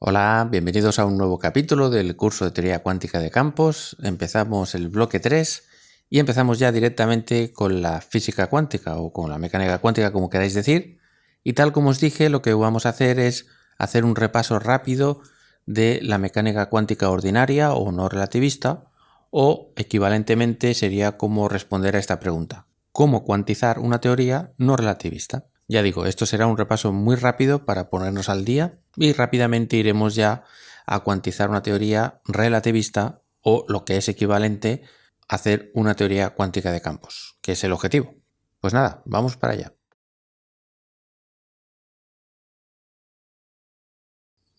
Hola, bienvenidos a un nuevo capítulo del curso de Teoría Cuántica de Campos. Empezamos el bloque 3 y empezamos ya directamente con la física cuántica o con la mecánica cuántica, como queráis decir. Y tal como os dije, lo que vamos a hacer es hacer un repaso rápido de la mecánica cuántica ordinaria o no relativista, o equivalentemente sería como responder a esta pregunta: ¿cómo cuantizar una teoría no relativista? Ya digo, esto será un repaso muy rápido para ponernos al día y rápidamente iremos ya a cuantizar una teoría relativista o lo que es equivalente a hacer una teoría cuántica de campos, que es el objetivo. Pues nada, vamos para allá.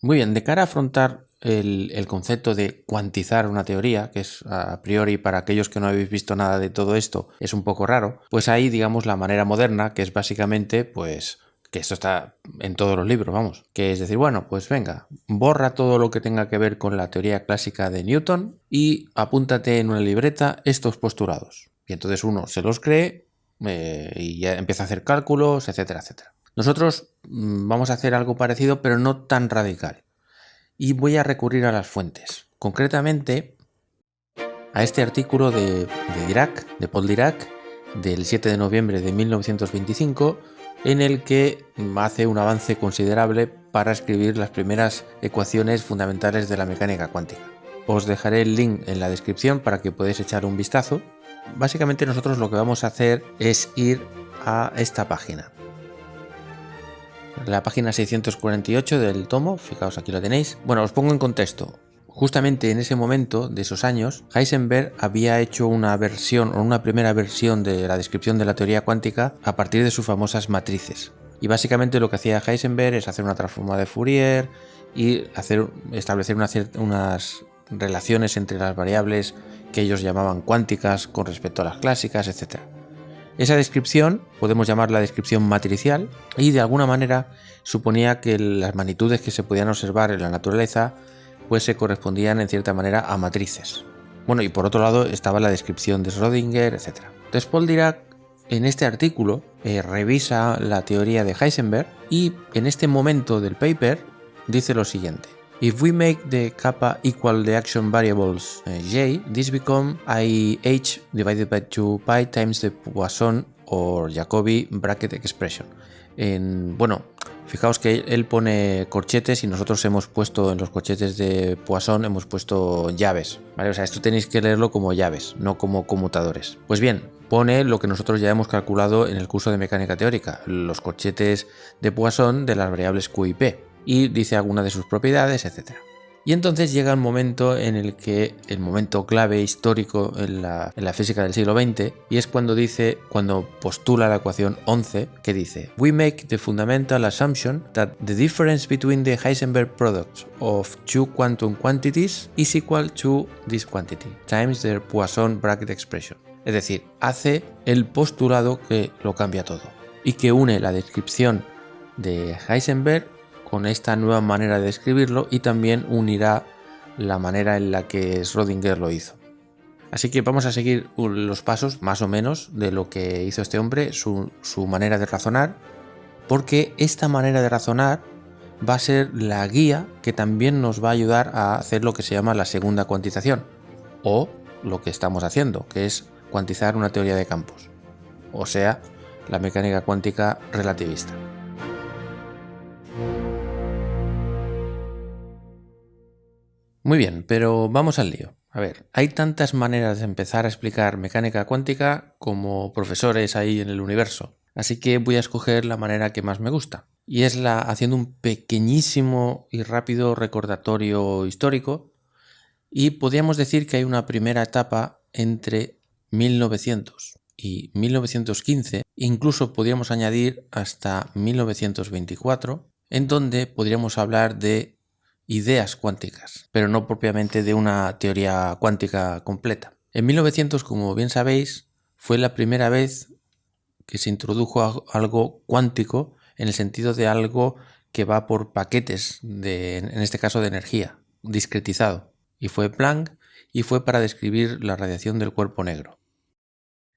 Muy bien, de cara a afrontar el concepto de cuantizar una teoría, que es a priori para aquellos que no habéis visto nada de todo esto, es un poco raro, pues hay, digamos, la manera moderna, que es básicamente, pues, que esto está en todos los libros, vamos, que es decir, bueno, pues venga, borra todo lo que tenga que ver con la teoría clásica de Newton y apúntate en una libreta estos postulados. Y entonces uno se los cree y ya empieza a hacer cálculos, etcétera, etcétera. Nosotros vamos a hacer algo parecido, pero no tan radical. Y voy a recurrir a las fuentes. Concretamente, a este artículo de Paul Dirac, del 7 de noviembre de 1925, en el que hace un avance considerable para escribir las primeras ecuaciones fundamentales de la mecánica cuántica. Os dejaré el link en la descripción para que podáis echar un vistazo. Básicamente nosotros lo que vamos a hacer es ir a esta página. La página 648 del tomo, fijaos, aquí lo tenéis. Bueno, os pongo en contexto. Justamente en ese momento de esos años, Heisenberg había hecho una versión o una primera versión de la descripción de la teoría cuántica a partir de sus famosas matrices. Y básicamente lo que hacía Heisenberg es hacer una transforma de Fourier y establecer unas relaciones entre las variables que ellos llamaban cuánticas con respecto a las clásicas, etc. Esa descripción podemos llamarla descripción matricial y de alguna manera suponía que las magnitudes que se podían observar en la naturaleza pues se correspondían en cierta manera a matrices. Bueno, y por otro lado estaba la descripción de Schrödinger, etc. Entonces Paul Dirac en este artículo revisa la teoría de Heisenberg y en este momento del paper dice lo siguiente: If we make the kappa equal the action variables j, this become IH divided by 2 pi times the Poisson or Jacobi bracket expression. Bueno, fijaos que él pone corchetes y nosotros hemos puesto en los corchetes de Poisson hemos puesto llaves, ¿vale? O sea, esto tenéis que leerlo como llaves, no como conmutadores. Pues bien, pone lo que nosotros ya hemos calculado en el curso de mecánica teórica, los corchetes de Poisson de las variables Q y P, y dice alguna de sus propiedades, etc. Y entonces llega un momento en el que el momento clave histórico en la física del siglo XX, y es cuando postula la ecuación 11, que dice: We make the fundamental assumption that the difference between the Heisenberg products of two quantum quantities is equal to this quantity times their Poisson bracket expression. Es decir, hace el postulado que lo cambia todo y que une la descripción de Heisenberg con esta nueva manera de escribirlo y también unirá la manera en la que Schrödinger lo hizo. Así que vamos a seguir los pasos más o menos de lo que hizo este hombre, su manera de razonar, porque esta manera de razonar va a ser la guía que también nos va a ayudar a hacer lo que se llama la segunda cuantización, o lo que estamos haciendo, que es cuantizar una teoría de campos, o sea, la mecánica cuántica relativista. Muy bien, pero vamos al lío. A ver, hay tantas maneras de empezar a explicar mecánica cuántica como profesores hay en el universo, así que voy a escoger la manera que más me gusta, y es haciendo un pequeñísimo y rápido recordatorio histórico, y podríamos decir que hay una primera etapa entre 1900 y 1915, incluso podríamos añadir hasta 1924, en donde podríamos hablar de ideas cuánticas, pero no propiamente de una teoría cuántica completa. En 1900, como bien sabéis, fue la primera vez que se introdujo algo cuántico en el sentido de algo que va por paquetes, en este caso de energía, discretizado. Y fue Planck y fue para describir la radiación del cuerpo negro.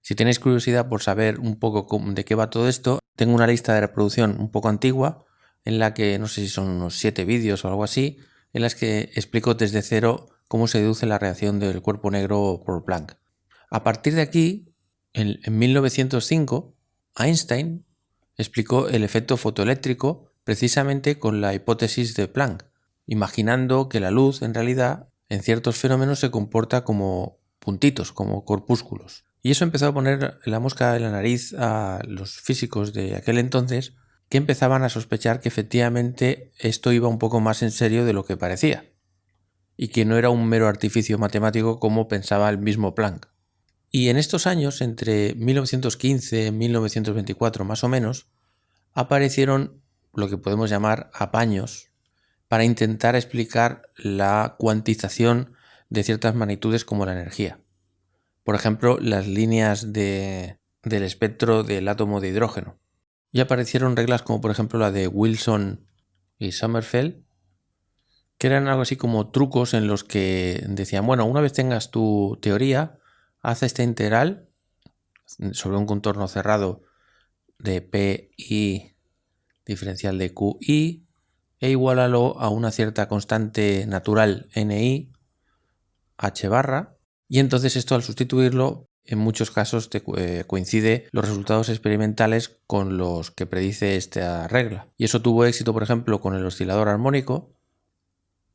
Si tenéis curiosidad por saber un poco de qué va todo esto, tengo una lista de reproducción un poco antigua en la que no sé si son unos 7 vídeos o algo así, en las que explicó desde cero cómo se deduce la reacción del cuerpo negro por Planck. A partir de aquí, en 1905, Einstein explicó el efecto fotoeléctrico precisamente con la hipótesis de Planck, imaginando que la luz en realidad en ciertos fenómenos se comporta como puntitos, como corpúsculos. Y eso empezó a poner la mosca en la nariz a los físicos de aquel entonces, que empezaban a sospechar que efectivamente esto iba un poco más en serio de lo que parecía, y que no era un mero artificio matemático como pensaba el mismo Planck. Y en estos años, entre 1915 y 1924 más o menos, aparecieron lo que podemos llamar apaños para intentar explicar la cuantización de ciertas magnitudes como la energía. Por ejemplo, las líneas del espectro del átomo de hidrógeno. Y aparecieron reglas como por ejemplo la de Wilson y Sommerfeld, que eran algo así como trucos en los que decían, bueno, una vez tengas tu teoría, haz esta integral sobre un contorno cerrado de Pi diferencial de Qi e igualalo a una cierta constante natural Ni, h barra, y entonces esto al sustituirlo en muchos casos coincide los resultados experimentales con los que predice esta regla. Y eso tuvo éxito, por ejemplo, con el oscilador armónico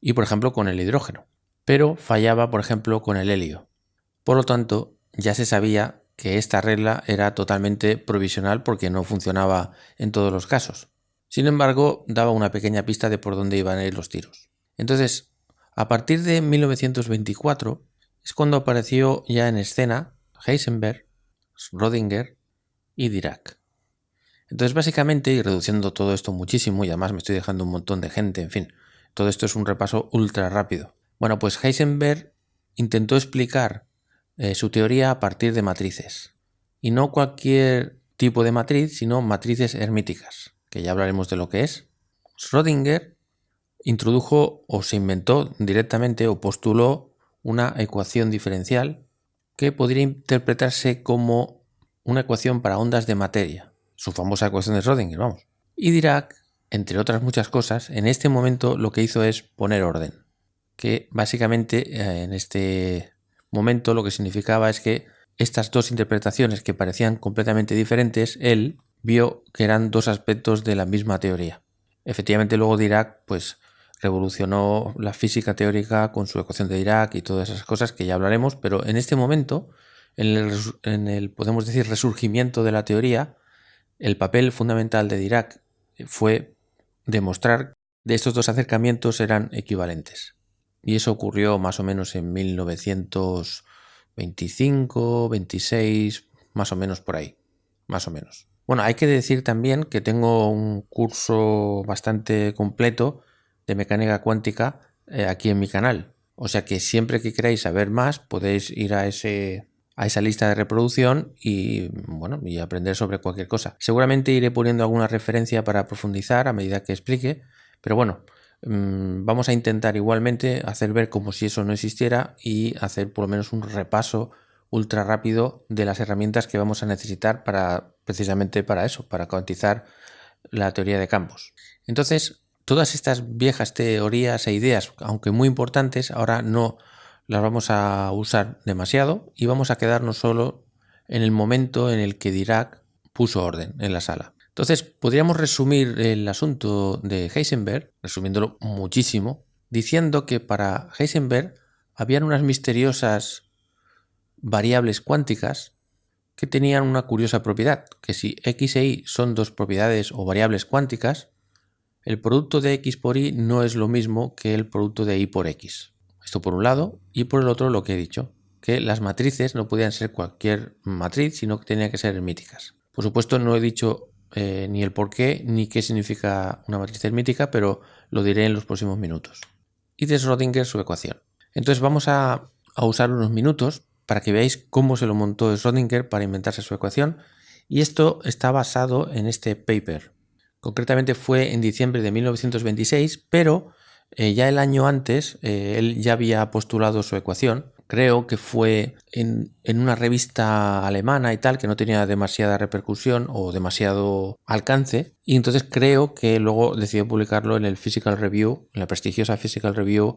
y, por ejemplo, con el hidrógeno. Pero fallaba, por ejemplo, con el helio. Por lo tanto, ya se sabía que esta regla era totalmente provisional porque no funcionaba en todos los casos. Sin embargo, daba una pequeña pista de por dónde iban a ir los tiros. Entonces, a partir de 1924 es cuando apareció ya en escena Heisenberg, Schrödinger y Dirac. Entonces, básicamente, y reduciendo todo esto muchísimo, y además me estoy dejando un montón de gente, en fin, todo esto es un repaso ultra rápido. Bueno, pues Heisenberg intentó explicar su teoría a partir de matrices. Y no cualquier tipo de matriz, sino matrices hermíticas, que ya hablaremos de lo que es. Schrödinger introdujo o se inventó directamente o postuló una ecuación diferencial que podría interpretarse como una ecuación para ondas de materia, su famosa ecuación de Schrödinger, vamos. Y Dirac, entre otras muchas cosas, en este momento lo que hizo es poner orden, que básicamente en este momento lo que significaba es que estas dos interpretaciones que parecían completamente diferentes, él vio que eran dos aspectos de la misma teoría. Efectivamente, luego Dirac pues revolucionó la física teórica con su ecuación de Dirac y todas esas cosas que ya hablaremos, pero en este momento, en el podemos decir resurgimiento de la teoría, el papel fundamental de Dirac fue demostrar que estos dos acercamientos eran equivalentes. Y eso ocurrió más o menos en 1925, 26, más o menos por ahí, más o menos. Bueno, hay que decir también que tengo un curso bastante completo de mecánica cuántica aquí en mi canal. O sea que siempre que queráis saber más podéis ir a esa lista de reproducción y aprender sobre cualquier cosa. Seguramente iré poniendo alguna referencia para profundizar a medida que explique, pero bueno, vamos a intentar igualmente hacer ver como si eso no existiera y hacer por lo menos un repaso ultra rápido de las herramientas que vamos a necesitar precisamente para eso, para cuantizar la teoría de campos. Entonces, todas estas viejas teorías e ideas, aunque muy importantes, ahora no las vamos a usar demasiado y vamos a quedarnos solo en el momento en el que Dirac puso orden en la sala. Entonces, podríamos resumir el asunto de Heisenberg, resumiéndolo muchísimo, diciendo que para Heisenberg habían unas misteriosas variables cuánticas que tenían una curiosa propiedad, que si x e y son dos propiedades o variables cuánticas, el producto de x por y no es lo mismo que el producto de y por x. Esto por un lado, y por el otro lo que he dicho, que las matrices no podían ser cualquier matriz, sino que tenían que ser hermíticas. Por supuesto, no he dicho ni el por qué ni qué significa una matriz hermítica, pero lo diré en los próximos minutos. Y de Schrödinger su ecuación. Entonces vamos a usar unos minutos para que veáis cómo se lo montó Schrödinger para inventarse su ecuación, y esto está basado en este paper. Concretamente fue en diciembre de 1926, pero ya el año antes él ya había postulado su ecuación, creo que fue en una revista alemana y tal, que no tenía demasiada repercusión o demasiado alcance, y entonces creo que luego decidió publicarlo en el Physical Review, en la prestigiosa Physical Review,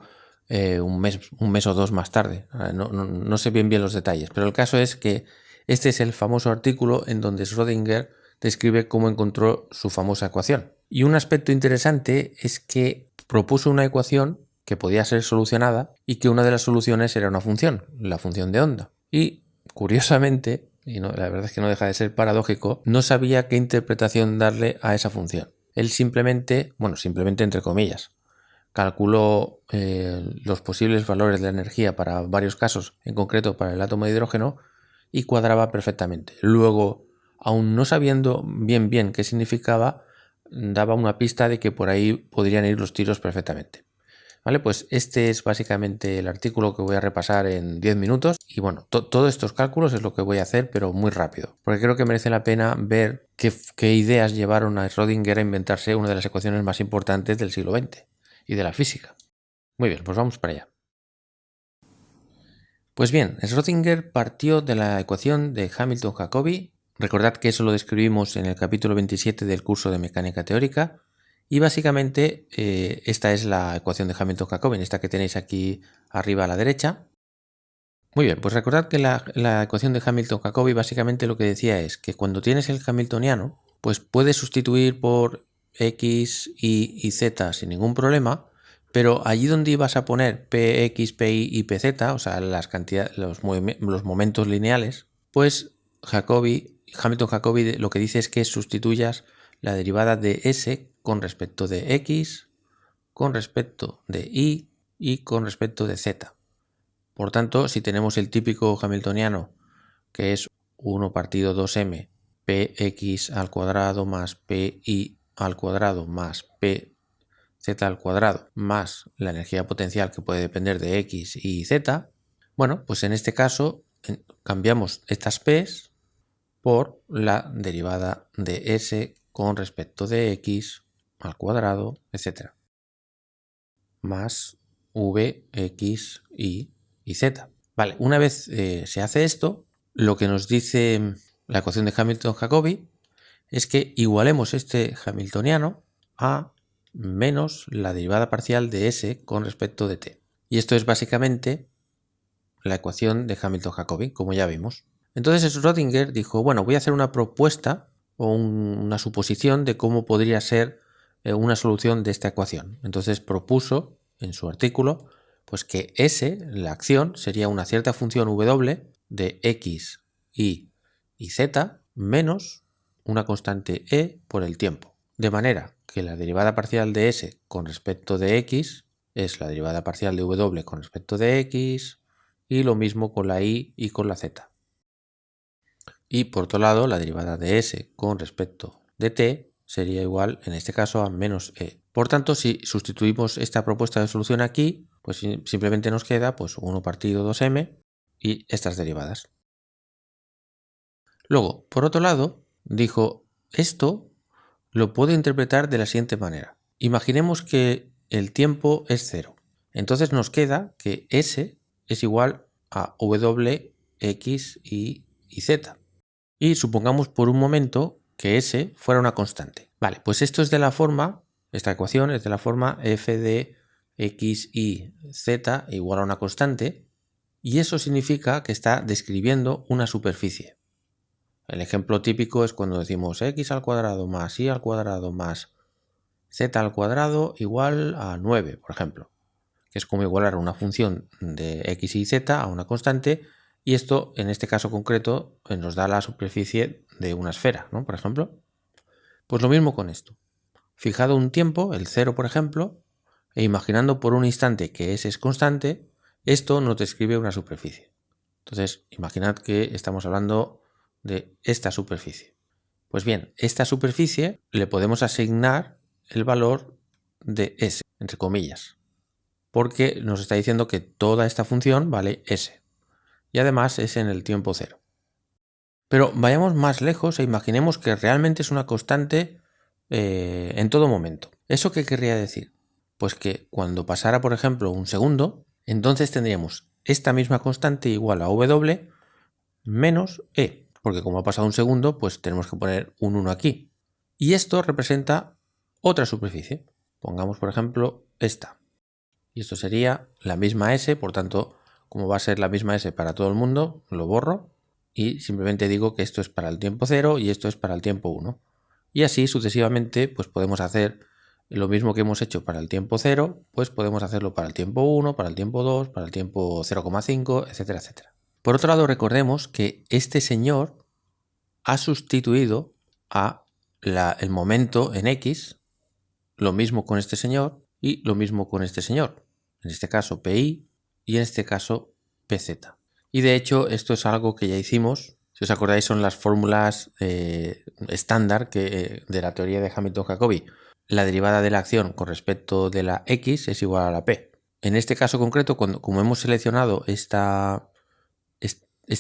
un mes o dos más tarde. No sé bien los detalles, pero el caso es que este es el famoso artículo en donde Schrödinger describe cómo encontró su famosa ecuación. Y un aspecto interesante es que propuso una ecuación que podía ser solucionada y que una de las soluciones era una función, la función de onda. Y curiosamente, la verdad es que no deja de ser paradójico, no sabía qué interpretación darle a esa función. Él simplemente entre comillas, calculó los posibles valores de la energía para varios casos, en concreto para el átomo de hidrógeno, y cuadraba perfectamente. Luego, aún no sabiendo bien qué significaba, daba una pista de que por ahí podrían ir los tiros perfectamente. Vale, pues este es básicamente el artículo que voy a repasar en 10 minutos y bueno, todos estos cálculos es lo que voy a hacer, pero muy rápido, porque creo que merece la pena ver qué ideas llevaron a Schrödinger a inventarse una de las ecuaciones más importantes del siglo XX y de la física. Muy bien, pues vamos para allá. Pues bien, Schrödinger partió de la ecuación de Hamilton-Jacobi. Recordad que eso lo describimos en el capítulo 27 del curso de mecánica teórica. Y básicamente esta es la ecuación de Hamilton-Jacobi, esta que tenéis aquí arriba a la derecha. Muy bien, pues recordad que la ecuación de Hamilton-Jacobi básicamente lo que decía es que cuando tienes el hamiltoniano, pues puedes sustituir por x, y z sin ningún problema, pero allí donde ibas a poner px, py y pz, o sea, las cantidades, los momentos lineales, pues Hamilton-Jacobi lo que dice es que sustituyas la derivada de s con respecto de x, con respecto de y con respecto de z. Por tanto, si tenemos el típico hamiltoniano, que es 1 partido 2m, px al cuadrado más pi al cuadrado más pz al cuadrado más la energía potencial que puede depender de x y z, bueno, pues en este caso cambiamos estas p's por la derivada de s con respecto de x al cuadrado, etc. Más v, x, y z. Vale, una vez se hace esto, lo que nos dice la ecuación de Hamilton-Jacobi es que igualemos este hamiltoniano a menos la derivada parcial de s con respecto de t. Y esto es básicamente la ecuación de Hamilton-Jacobi, como ya vimos. Entonces Schrödinger dijo, bueno, voy a hacer una propuesta o una suposición de cómo podría ser una solución de esta ecuación. Entonces propuso en su artículo pues que S, la acción, sería una cierta función W de X, Y y Z menos una constante E por el tiempo. De manera que la derivada parcial de S con respecto de X es la derivada parcial de W con respecto de X y lo mismo con la Y y con la Z. Y por otro lado, la derivada de S con respecto de T sería igual, en este caso, a menos E. Por tanto, si sustituimos esta propuesta de solución aquí, pues simplemente nos queda pues 1 partido 2m y estas derivadas. Luego, por otro lado, dijo, esto lo puedo interpretar de la siguiente manera. Imaginemos que el tiempo es 0. Entonces nos queda que S es igual a W, X, y Z. Y supongamos por un momento que S fuera una constante. Vale, pues esto es de la forma, esta ecuación es de la forma f de x, y, z igual a una constante, y eso significa que está describiendo una superficie. El ejemplo típico es cuando decimos x al cuadrado más y al cuadrado más z al cuadrado igual a 9, por ejemplo, que es como igualar una función de x y z a una constante. Y esto, en este caso concreto, nos da la superficie de una esfera, ¿no? Por ejemplo. Pues lo mismo con esto. Fijado un tiempo, el 0 por ejemplo, e imaginando por un instante que S es constante, esto nos describe una superficie. Entonces, imaginad que estamos hablando de esta superficie. Pues bien, esta superficie le podemos asignar el valor de S, entre comillas, porque nos está diciendo que toda esta función vale S. Y además es en el tiempo 0. Pero vayamos más lejos e imaginemos que realmente es una constante en todo momento. ¿Eso qué querría decir? Pues que cuando pasara, por ejemplo, un segundo, entonces tendríamos esta misma constante igual a W menos E, porque como ha pasado un segundo, pues tenemos que poner un 1 aquí. Y esto representa otra superficie. Pongamos, por ejemplo, esta. Y esto sería la misma S, por tanto, como va a ser la misma S para todo el mundo, lo borro y simplemente digo que esto es para el tiempo 0 y esto es para el tiempo 1. Y así sucesivamente, pues podemos hacer lo mismo que hemos hecho para el tiempo 0, pues podemos hacerlo para el tiempo 1, para el tiempo 2, para el tiempo 0,5, etcétera, etcétera. Por otro lado, recordemos que este señor ha sustituido a el momento en X, lo mismo con este señor y lo mismo con este señor. En este caso PI y en este caso PZ. Y de hecho esto es algo que ya hicimos. Si os acordáis son las fórmulas estándar de la teoría de Hamilton-Jacobi. La derivada de la acción con respecto de la X es igual a la P. En este caso concreto, como hemos seleccionado este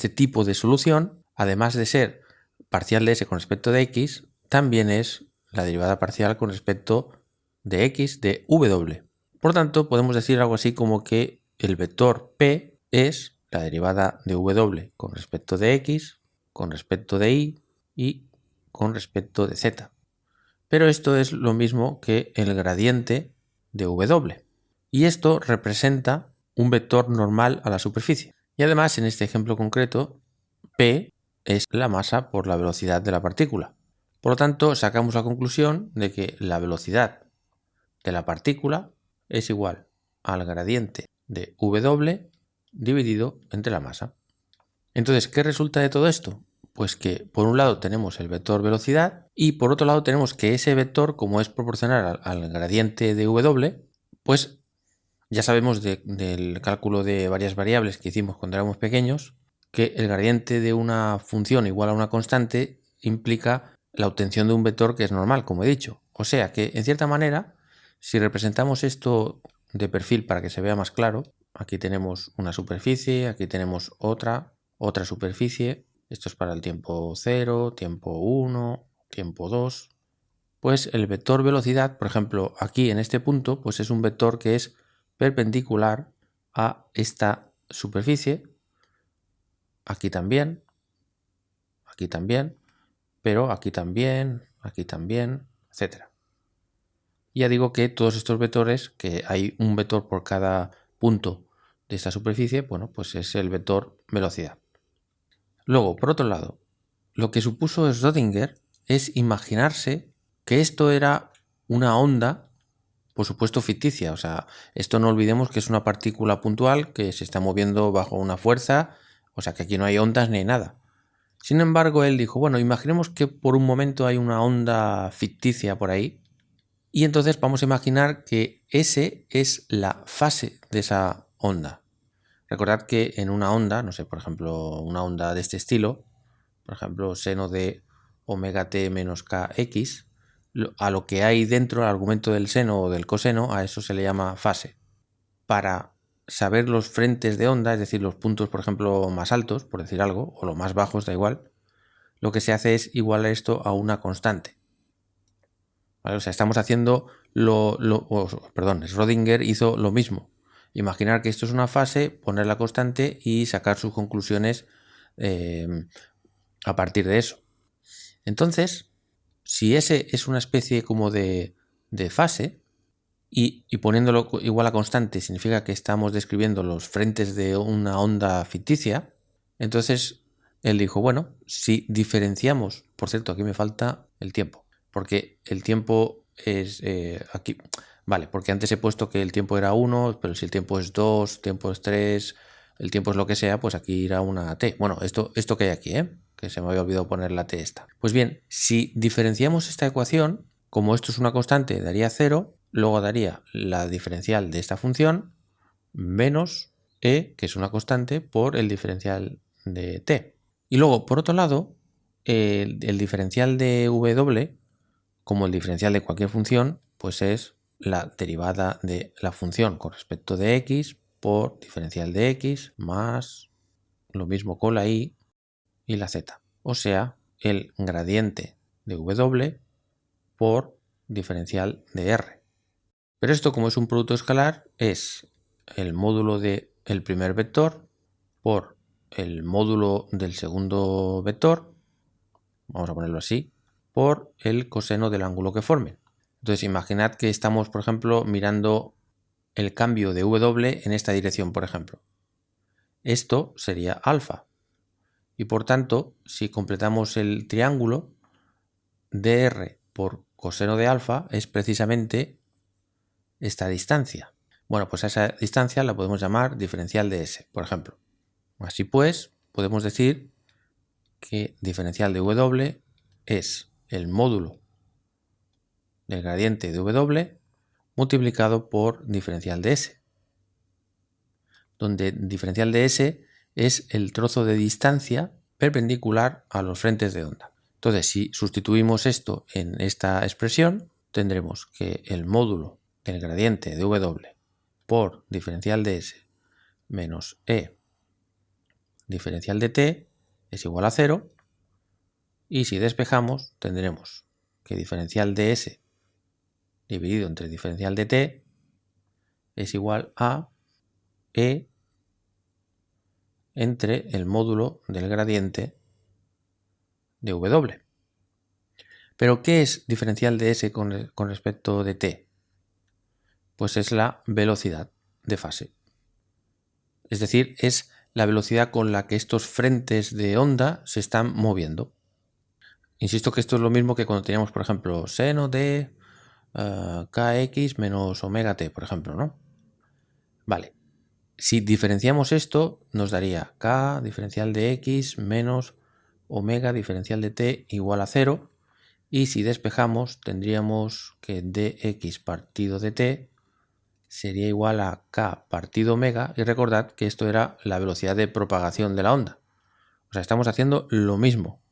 tipo de solución, además de ser parcial de S con respecto de X, también es la derivada parcial con respecto de X de W. Por tanto, podemos decir algo así como que el vector P es la derivada de W con respecto de X, con respecto de Y y con respecto de Z. Pero esto es lo mismo que el gradiente de W. Y esto representa un vector normal a la superficie. Y además, en este ejemplo concreto, P es la masa por la velocidad de la partícula. Por lo tanto, sacamos la conclusión de que la velocidad de la partícula es igual al gradiente de W dividido entre la masa. Entonces, ¿qué resulta de todo esto? Pues que por un lado tenemos el vector velocidad y por otro lado tenemos que ese vector, como es proporcional al gradiente de W, pues ya sabemos del cálculo de varias variables que hicimos cuando éramos pequeños, que el gradiente de una función igual a una constante implica la obtención de un vector que es normal, como he dicho. O sea que, en cierta manera, si representamos esto de perfil para que se vea más claro, aquí tenemos una superficie, aquí tenemos otra superficie, esto es para el tiempo 0, tiempo 1, tiempo 2, pues el vector velocidad, por ejemplo, aquí en este punto, pues es un vector que es perpendicular a esta superficie, aquí también, pero aquí también, etc. Ya digo que todos estos vectores, que hay un vector por cada punto de esta superficie, bueno, pues es el vector velocidad. Luego, por otro lado, lo que supuso Schrödinger es imaginarse que esto era una onda, por supuesto ficticia. O sea, esto no olvidemos que es una partícula puntual que se está moviendo bajo una fuerza, o sea que aquí no hay ondas ni nada. Sin embargo, él dijo, bueno, imaginemos que por un momento hay una onda ficticia por ahí y entonces vamos a imaginar que S es la fase de esa onda. Recordad que en una onda, no sé, por ejemplo, una onda de este estilo, por ejemplo, seno de omega t menos kx, a lo que hay dentro, al argumento del seno o del coseno, a eso se le llama fase. Para saber los frentes de onda, es decir, los puntos, por ejemplo, más altos, por decir algo, o los más bajos, da igual, lo que se hace es igualar esto a una constante. ¿Vale? O sea, estamos haciendo Schrödinger hizo lo mismo. Imaginar que esto es una fase, poner la constante y sacar sus conclusiones a partir de eso. Entonces, si S es una especie como de fase y poniéndolo igual a constante significa que estamos describiendo los frentes de una onda ficticia, entonces él dijo, bueno, si diferenciamos, por cierto, aquí me falta el tiempo, porque el tiempo es aquí, vale, porque antes he puesto que el tiempo era 1, pero si el tiempo es 2, el tiempo es 3, el tiempo es lo que sea, pues aquí irá una t. Bueno, esto que hay aquí, que se me había olvidado poner la t esta. Pues bien, si diferenciamos esta ecuación, como esto es una constante, daría 0, luego daría la diferencial de esta función menos e, que es una constante, por el diferencial de t. Y luego, por otro lado, el diferencial de w, como el diferencial de cualquier función, pues es la derivada de la función con respecto de x por diferencial de x más lo mismo con la y la z. O sea, el gradiente de w por diferencial de r. Pero esto, como es un producto escalar, es el módulo de el primer vector por el módulo del segundo vector, vamos a ponerlo así, por el coseno del ángulo que formen. Entonces imaginad que estamos, por ejemplo, mirando el cambio de W en esta dirección, por ejemplo. Esto sería alfa. Y por tanto, si completamos el triángulo, dr por coseno de alfa es precisamente esta distancia. Bueno, pues a esa distancia la podemos llamar diferencial de S, por ejemplo. Así pues, podemos decir que diferencial de W es el módulo del gradiente de W multiplicado por diferencial de S, donde diferencial de S es el trozo de distancia perpendicular a los frentes de onda. Entonces, si sustituimos esto en esta expresión, tendremos que el módulo del gradiente de W por diferencial de S menos E diferencial de T es igual a 0, y si despejamos tendremos que diferencial de S dividido entre diferencial de T es igual a E entre el módulo del gradiente de W. ¿Pero qué es diferencial de S con respecto de T? Pues es la velocidad de fase. Es decir, es la velocidad con la que estos frentes de onda se están moviendo. Insisto que esto es lo mismo que cuando teníamos, por ejemplo, seno de kx menos omega t, por ejemplo, ¿no? Vale. Si diferenciamos esto, nos daría k diferencial de x menos omega diferencial de t igual a 0. Y si despejamos, tendríamos que dx partido de t sería igual a k partido omega. Y recordad que esto era la velocidad de propagación de la onda. O sea, estamos haciendo lo mismo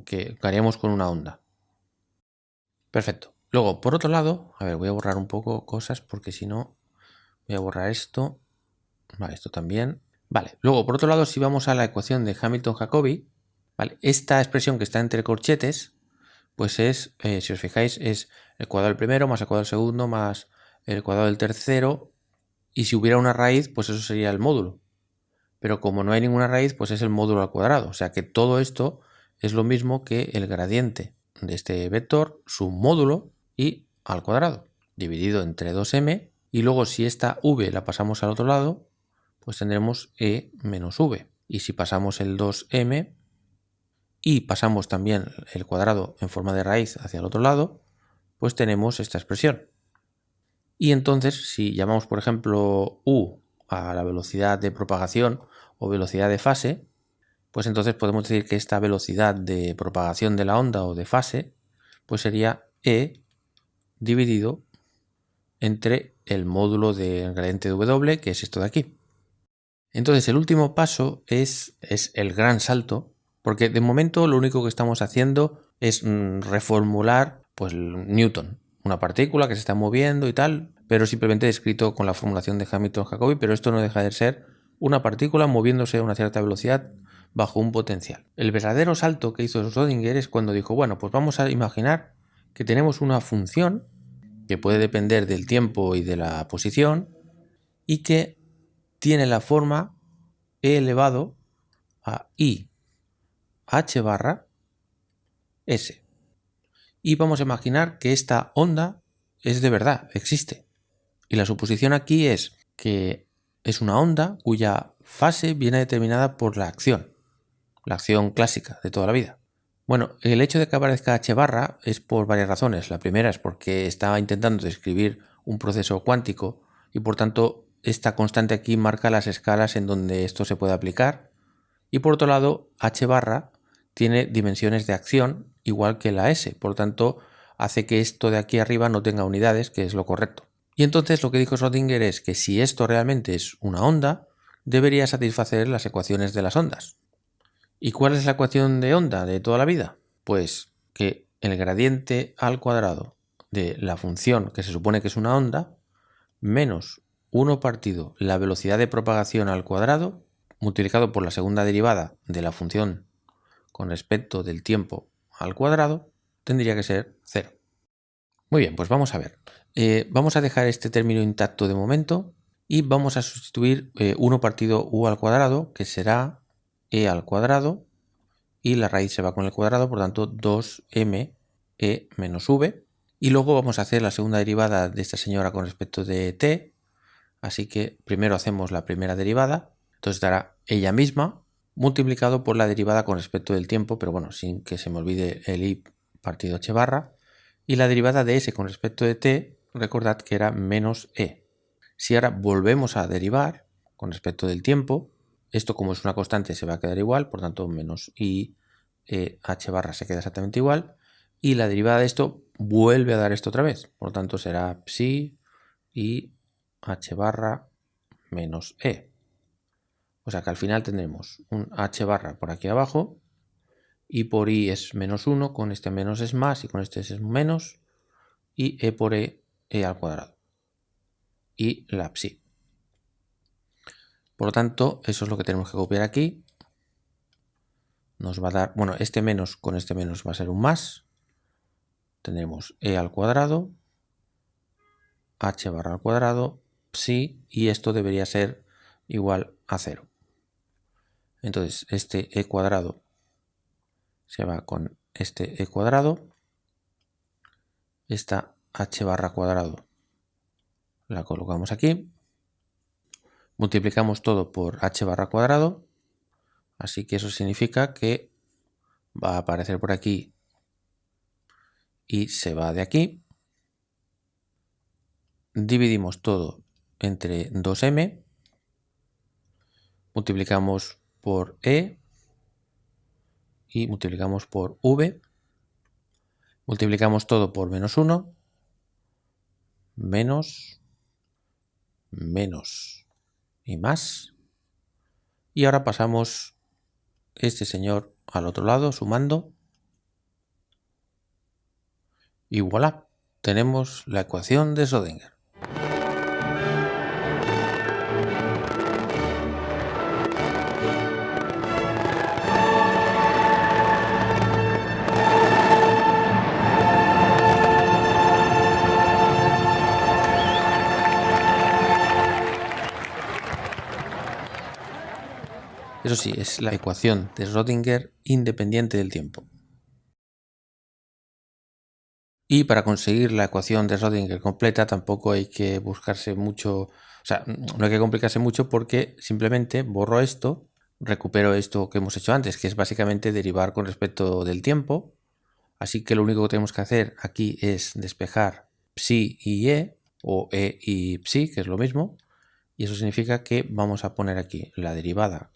que haríamos con una onda. Perfecto. Luego, por otro lado, a ver, voy a borrar un poco cosas porque si no, voy a borrar esto. Vale, esto también. Vale, luego, por otro lado, si vamos a la ecuación de Hamilton-Jacobi, vale, esta expresión que está entre corchetes, pues es, si os fijáis, es el cuadrado del primero más el cuadrado del segundo más el cuadrado del tercero, y si hubiera una raíz, pues eso sería el módulo. Pero como no hay ninguna raíz, pues es el módulo al cuadrado. O sea que todo esto es lo mismo que el gradiente de este vector, su módulo y al cuadrado, dividido entre 2m. Y luego si esta v la pasamos al otro lado, pues tendremos e menos v. Y si pasamos el 2m y pasamos también el cuadrado en forma de raíz hacia el otro lado, pues tenemos esta expresión. Y entonces, si llamamos, por ejemplo, u a la velocidad de propagación o velocidad de fase, pues entonces podemos decir que esta velocidad de propagación de la onda o de fase, pues sería e dividido entre el módulo del gradiente de W, que es esto de aquí. Entonces, el último paso es el gran salto, porque de momento lo único que estamos haciendo es reformular pues Newton, una partícula que se está moviendo y tal, pero simplemente descrito con la formulación de Hamilton-Jacobi, pero esto no deja de ser una partícula moviéndose a una cierta velocidad bajo un potencial. El verdadero salto que hizo Schrödinger es cuando dijo, bueno, pues vamos a imaginar que tenemos una función que puede depender del tiempo y de la posición y que tiene la forma e elevado a i h barra s. Y vamos a imaginar que esta onda es de verdad, existe. Y la suposición aquí es que es una onda cuya fase viene determinada por la acción clásica de toda la vida. Bueno, el hecho de que aparezca h barra es por varias razones. La primera es porque estaba intentando describir un proceso cuántico y por tanto esta constante aquí marca las escalas en donde esto se puede aplicar. Y por otro lado, h barra tiene dimensiones de acción igual que la s, por tanto hace que esto de aquí arriba no tenga unidades, que es lo correcto. Y entonces lo que dijo Schrödinger es que si esto realmente es una onda, debería satisfacer las ecuaciones de las ondas. ¿Y cuál es la ecuación de onda de toda la vida? Pues que el gradiente al cuadrado de la función que se supone que es una onda menos 1 partido la velocidad de propagación al cuadrado multiplicado por la segunda derivada de la función con respecto del tiempo al cuadrado tendría que ser 0. Muy bien, pues vamos a ver. Vamos a dejar este término intacto de momento y vamos a sustituir 1 partido u al cuadrado, que será e al cuadrado, y la raíz se va con el cuadrado, por tanto 2m e menos v. Y luego vamos a hacer la segunda derivada de esta señora con respecto de t, así que primero hacemos la primera derivada, entonces dará ella misma multiplicado por la derivada con respecto del tiempo, pero bueno, sin que se me olvide el i partido h barra, y la derivada de s con respecto de t, recordad que era menos e. Si ahora volvemos a derivar con respecto del tiempo, esto como es una constante se va a quedar igual, por tanto menos i h barra se queda exactamente igual, y la derivada de esto vuelve a dar esto otra vez, por tanto será psi i h barra menos e. O sea que al final tendremos un h barra por aquí abajo, y por i es menos 1, con este menos es más, y con este es menos, y e por e al cuadrado, y la psi. Por lo tanto, eso es lo que tenemos que copiar aquí. Nos va a dar, bueno, este menos con este menos va a ser un más. Tenemos e al cuadrado, h barra al cuadrado, psi, y esto debería ser igual a 0. Entonces, este e cuadrado se va con este e cuadrado. Esta h barra cuadrado la colocamos aquí. Multiplicamos todo por h barra cuadrado. Así que eso significa que va a aparecer por aquí y se va de aquí. Dividimos todo entre 2m. Multiplicamos por e y multiplicamos por v. Multiplicamos todo por menos 1. Menos, menos y más. Y ahora pasamos este señor al otro lado sumando. Y voilà, tenemos la ecuación de Schrödinger. Eso sí, es la ecuación de Schrödinger independiente del tiempo. Y para conseguir la ecuación de Schrödinger completa tampoco hay que buscarse mucho, o sea, no hay que complicarse mucho porque simplemente borro esto, recupero esto que hemos hecho antes, que es básicamente derivar con respecto del tiempo. Así que lo único que tenemos que hacer aquí es despejar psi y e, o e y psi, que es lo mismo, y eso significa que vamos a poner aquí la derivada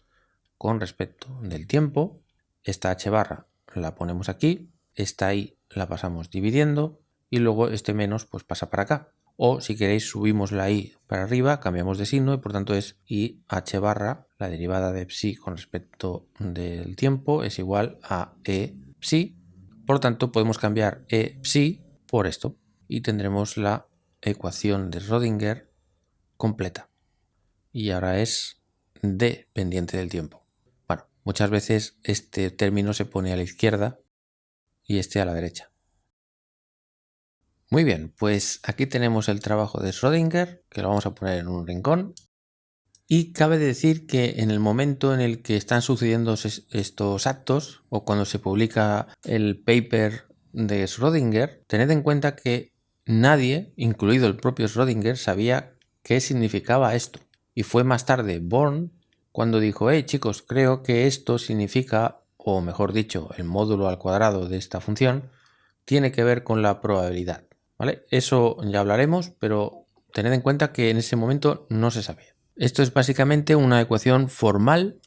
con respecto del tiempo. Esta h barra la ponemos aquí, esta i la pasamos dividiendo y luego este menos pues pasa para acá. O si queréis subimos la i para arriba, cambiamos de signo y por tanto es i h barra, la derivada de psi con respecto del tiempo es igual a e psi. Por tanto podemos cambiar e psi por esto y tendremos la ecuación de Schrödinger completa. Y ahora es dependiente del tiempo. Bueno, muchas veces este término se pone a la izquierda y este a la derecha. Muy bien, pues aquí tenemos el trabajo de Schrödinger, que lo vamos a poner en un rincón. Y cabe decir que en el momento en el que están sucediendo estos actos, o cuando se publica el paper de Schrödinger, tened en cuenta que nadie, incluido el propio Schrödinger, sabía qué significaba esto. Y fue más tarde Born cuando dijo, chicos, creo que esto significa, o mejor dicho, el módulo al cuadrado de esta función, tiene que ver con la probabilidad. ¿Vale? Eso ya hablaremos, pero tened en cuenta que en ese momento no se sabía. Esto es básicamente una ecuación formal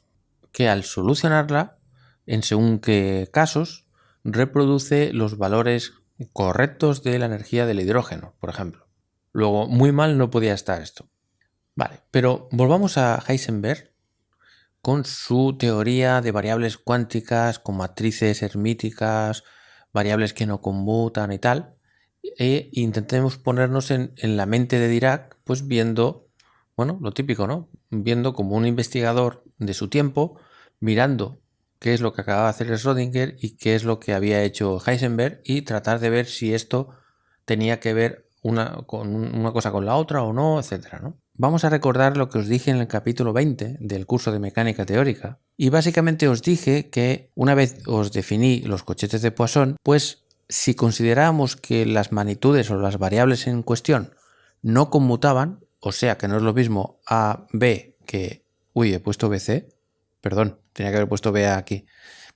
que al solucionarla, en según qué casos, reproduce los valores correctos de la energía del hidrógeno, por ejemplo. Luego, muy mal no podía estar esto. Vale, pero volvamos a Heisenberg con su teoría de variables cuánticas con matrices hermíticas, variables que no conmutan y tal, e intentemos ponernos en la mente de Dirac, pues viendo, bueno, lo típico, ¿no? Viendo como un investigador de su tiempo, mirando qué es lo que acababa de hacer Schrödinger y qué es lo que había hecho Heisenberg y tratar de ver si esto tenía que ver una cosa con la otra o no, etcétera, ¿no? vamos a recordar lo que os dije en el capítulo 20 del curso de mecánica teórica. Y básicamente os dije que una vez os definí los cochetes de Poisson, pues si considerábamos que las magnitudes o las variables en cuestión no conmutaban, o sea que no es lo mismo A, B que... Uy, he puesto BC. Perdón, tenía que haber puesto BA aquí.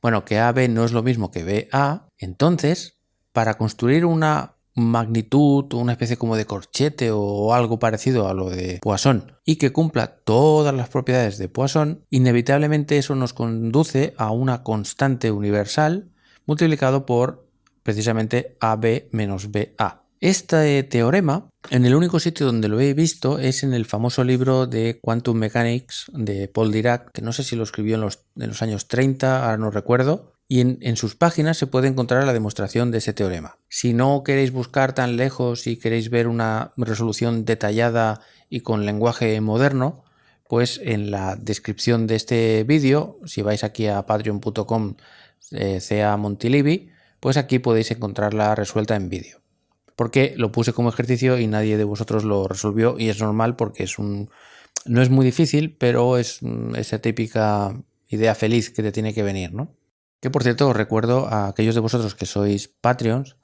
Bueno, que AB no es lo mismo que BA, entonces, para construir una magnitud, una especie como de corchete o algo parecido a lo de Poisson y que cumpla todas las propiedades de Poisson, inevitablemente eso nos conduce a una constante universal multiplicado por precisamente AB menos BA. Este teorema, en el único sitio donde lo he visto es en el famoso libro de Quantum Mechanics de Paul Dirac, que no sé si lo escribió en los años 30, ahora no recuerdo, y en sus páginas se puede encontrar la demostración de ese teorema. Si no queréis buscar tan lejos y queréis ver una resolución detallada y con lenguaje moderno, pues en la descripción de este vídeo, si vais aquí a patreon.com /Montilivi, pues aquí podéis encontrarla resuelta en vídeo. Porque lo puse como ejercicio y nadie de vosotros lo resolvió, y es normal porque no es muy difícil, pero es esa típica idea feliz que te tiene que venir, ¿no? Que por cierto os recuerdo a aquellos de vosotros que sois Patreons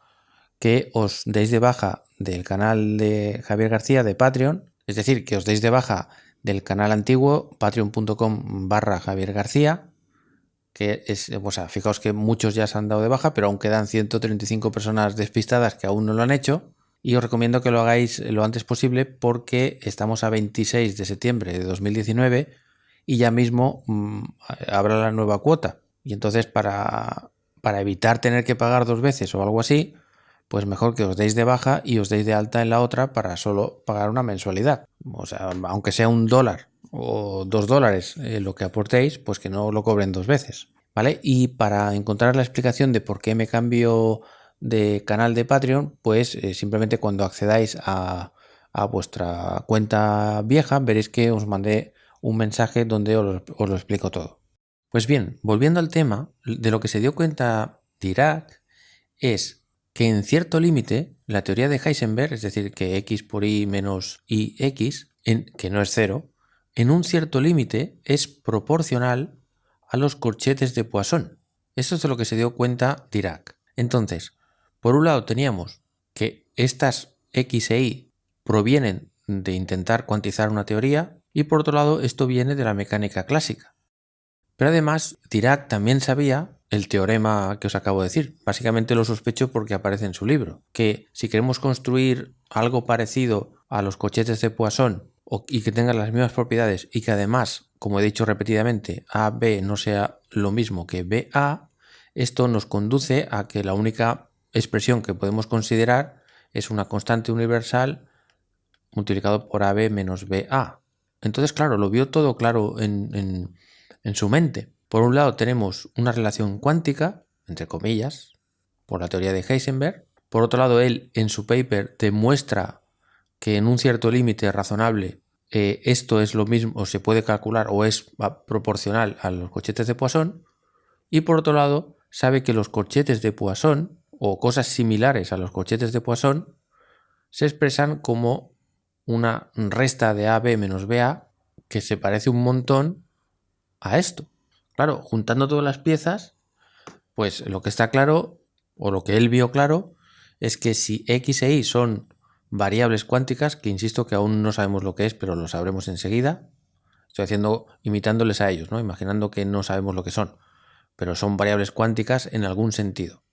que os deis de baja del canal de Javier García de Patreon, es decir, que os deis de baja del canal antiguo patreon.com/Javier García, que es, o sea, fijaos que muchos ya se han dado de baja, pero aún quedan 135 personas despistadas que aún no lo han hecho, y os recomiendo que lo hagáis lo antes posible porque estamos a 26 de septiembre de 2019 y ya mismo habrá la nueva cuota, y entonces para evitar tener que pagar 2 veces o algo así, pues mejor que os deis de baja y os deis de alta en la otra para solo pagar una mensualidad, o sea, aunque sea $1 o $2 lo que aportéis, pues que no lo cobren 2 veces, ¿vale? Y para encontrar la explicación de por qué me cambio de canal de Patreon, pues simplemente cuando accedáis a vuestra cuenta vieja veréis que os mandé un mensaje donde os lo explico todo. Pues bien, volviendo al tema, de lo que se dio cuenta Dirac es que en cierto límite, la teoría de Heisenberg, es decir, que x por y menos ix, que no es cero, en un cierto límite es proporcional a los corchetes de Poisson. Esto es de lo que se dio cuenta Dirac. Entonces, por un lado teníamos que estas x e y provienen de intentar cuantizar una teoría y por otro lado esto viene de la mecánica clásica. Pero además Dirac también sabía el teorema que os acabo de decir. Básicamente lo sospecho porque aparece en su libro, que si queremos construir algo parecido a los corchetes de Poisson y que tengan las mismas propiedades y que además, como he dicho repetidamente, AB no sea lo mismo que BA, esto nos conduce a que la única expresión que podemos considerar es una constante universal multiplicado por AB menos BA. Entonces, claro, lo vio todo claro en su mente. Por un lado tenemos una relación cuántica, entre comillas, por la teoría de Heisenberg. Por otro lado, él en su paper demuestra que en un cierto límite razonable esto es lo mismo, o se puede calcular, o es proporcional a los corchetes de Poisson. Y por otro lado, sabe que los corchetes de Poisson, o cosas similares a los corchetes de Poisson, se expresan como una resta de AB menos BA que se parece un montón a esto. Claro, juntando todas las piezas, pues lo que está claro, o lo que él vio claro, es que si x e y son variables cuánticas, que insisto que aún no sabemos lo que es, pero lo sabremos enseguida. Estoy imitándoles a ellos, ¿no? Imaginando que no sabemos lo que son, pero son variables cuánticas en algún sentido.